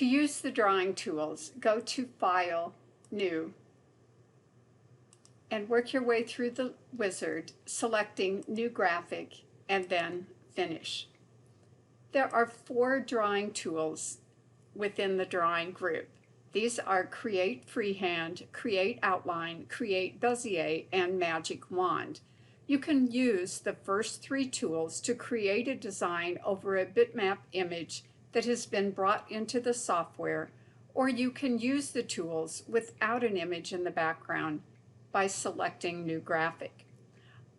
To use the drawing tools, go to File, New, and work your way through the wizard, selecting New Graphic, and then Finish. There are 4 drawing tools within the drawing group. These are Create Freehand, Create Outline, Create Bezier, and Magic Wand. You can use the first 3 tools to create a design over a bitmap image that has been brought into the software, or you can use the tools without an image in the background by selecting New Graphic.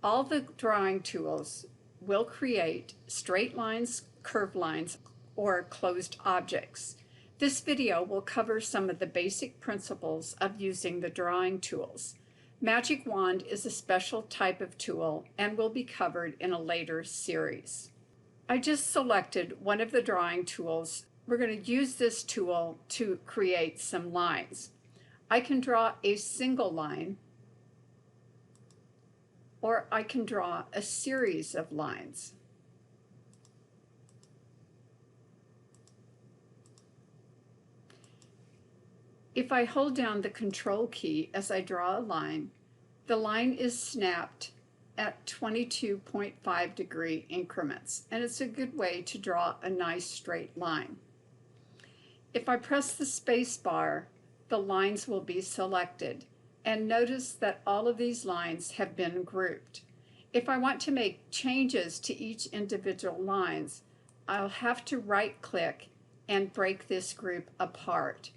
All the drawing tools will create straight lines, curved lines, or closed objects. This video will cover some of the basic principles of using the drawing tools. Magic Wand is a special type of tool and will be covered in a later series. I just selected one of the drawing tools. We're going to use this tool to create some lines. I can draw a single line, or I can draw a series of lines. If I hold down the Control key as I draw a line, the line is snapped at 22.5-degree increments, and it's a good way to draw a nice straight line. If I press the space bar, the lines will be selected, and notice that all of these lines have been grouped. If I want to make changes to each individual lines, I'll have to right-click and break this group apart.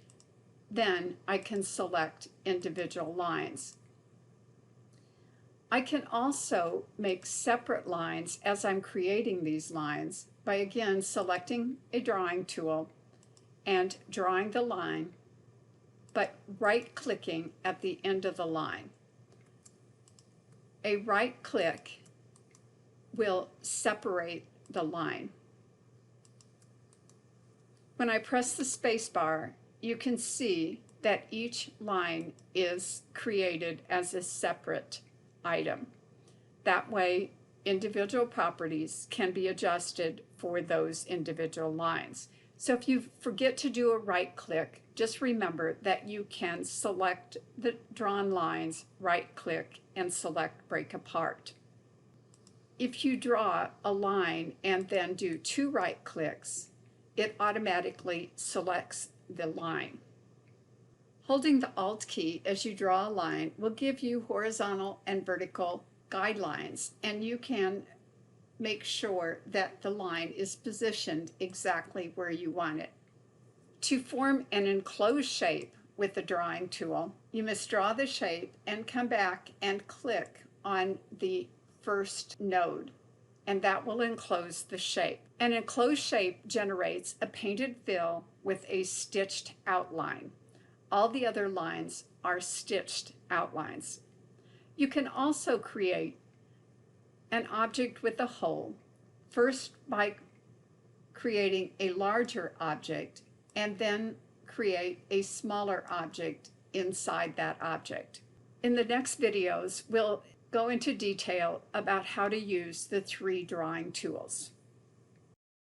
Then I can select individual lines. I can also make separate lines as I'm creating these lines by again selecting a drawing tool and drawing the line, but right-clicking at the end of the line. A right click will separate the line. When I press the space bar, you can see that each line is created as a separate item. That way, individual properties can be adjusted for those individual lines. So if you forget to do a right click, just remember that you can select the drawn lines, right click, and select break apart. If you draw a line and then do 2 right clicks, it automatically selects the line. Holding the Alt key as you draw a line will give you horizontal and vertical guidelines, and you can make sure that the line is positioned exactly where you want it. To form an enclosed shape with the drawing tool, you must draw the shape and come back and click on the first node, and that will enclose the shape. An enclosed shape generates a painted fill with a stitched outline. All the other lines are stitched outlines. You can also create an object with a hole, first by creating a larger object and then create a smaller object inside that object. In the next videos, we'll go into detail about how to use the 3 drawing tools.